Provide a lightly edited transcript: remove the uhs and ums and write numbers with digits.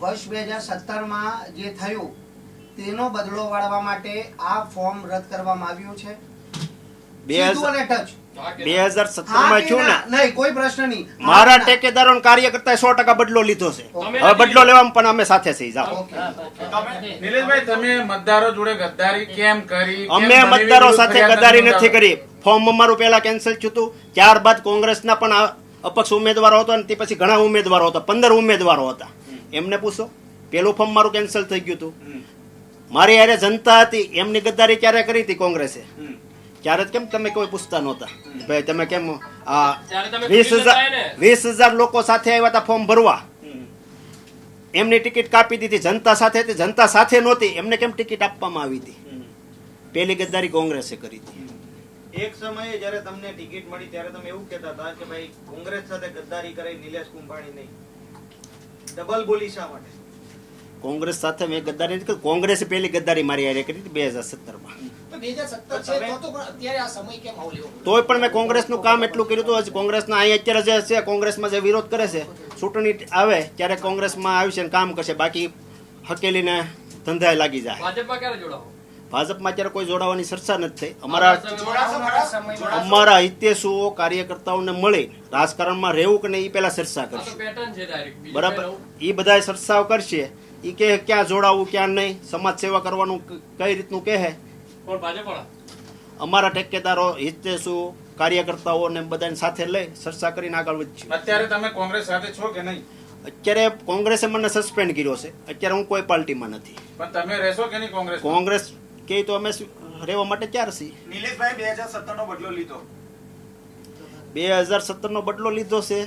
વર્ષ 2017 જે થયું તેનો બદલો વાળવા માટે આ ફોર્મ રદ કરવામાં આવ્યું છે. 2017 થયું ને, નહીં કોઈ પ્રશ્ન નહીં. મારા ટેકેદારો કાર્યકર્તાએ 100% બદલો લીધો છે. હવે બદલો લેવામાં પણ અમે સાથે છીએ. જાઓ. નિલેશભાઈ, તમે મતદારો જોડે ગદ્દારી કેમ કરી? અમે મતદારો સાથે ગદ્દારી નથી કરી. ફોર્મ અમારું પહેલા કેન્સલ થયું હતું, ત્યારબાદ કોંગ્રેસના પણ અપક્ષ ઉમેદવારો હતો અને તે પછી ઘણા ઉમેદવારો હતા, 15 ઉમેદવારો હતા. એમને પૂછો, પેલું ફોર્મ મારું કેન્સલ થઈ ગયું હતું. મારી હારે જનતા હતી, એમની ગદ્દારી ક્યારે કરી હતી કોંગ્રેસે? ત્યારે કેમ તમે કોઈ પૂછતા નહોતા? ભાઈ તમે કેમ 20,000 લોકો સાથે આવ્યા હતા ફોર્મ ભરવા, એમની ટિકિટ કાપી દીધી. જનતા સાથે હતી, જનતા સાથે નહોતી, એમને કેમ ટિકિટ આપવામાં આવી હતી? પેલી ગદ્દારી કોંગ્રેસે કરી હતી. એક સમયે જ્યારે તમને ટિકિટ મળી ત્યારે તમે એવું કહેતા હતા કે ભાઈ કોંગ્રેસ સાથે ગદ્દારી કરે નિલેશ કુંભાણી નહીં. ડબલ બોલી શા માટે? કોંગ્રેસ સાથે મેં ગદ્દારી નથી કરી. કોંગ્રેસે પેલી ગદ્દારી મારી હારે કરી હતી 2017માં. તોય પણ મેં કોંગ્રેસનું કામ એટલું કર્યું હતું. કોંગ્રેસના અહીં અત્યારે જે છે, કોંગ્રેસમાં જે વિરોધ કરે છે, ચૂંટણી આવે ત્યારે કોંગ્રેસમાં આવશે ને કામ કરશે, બાકી હકેલીને ધંધાએ લાગી જાય. ભાજપમાં ક્યારે જોડાવો? ભાજપમાં અત્યારે કોઈ જોડાવાની ચર્ચા નથી થઈ. અમારા હિતેશુઓ કાર્યકર્તાઓને મળી રાજકારણમાં રહેવું કે નહીં એ પેલા ચર્ચા કરશે. બરાબર, એ બધા ચર્ચાઓ કરશે. એ કે ક્યાં જોડાવું ક્યાં નહીં, સમાજ સેવા કરવાનું કઈ રીતનું કહે. અમારા ટેકેદારો હિતેશુ કાર્યકર્તાઓ ને બધાને સાથે લઈ ચર્ચા કરીને આગળ વધશું. અત્યારે તમે કોંગ્રેસ સાથે છો કે નહીં? અત્યારે કોંગ્રેસે મને સસ્પેન્ડ કર્યો છે. અત્યારે હું કોઈ પાર્ટીમાં નથી. પણ તમે રહેશો કે નહીં કોંગ્રેસ? કોંગ્રેસ કે તો અમે રહેવા માટે તૈયાર છીએ. નિલેશભાઈ 2017 નો બદલો લીધો. 2017 નો બદલો લીધો છે.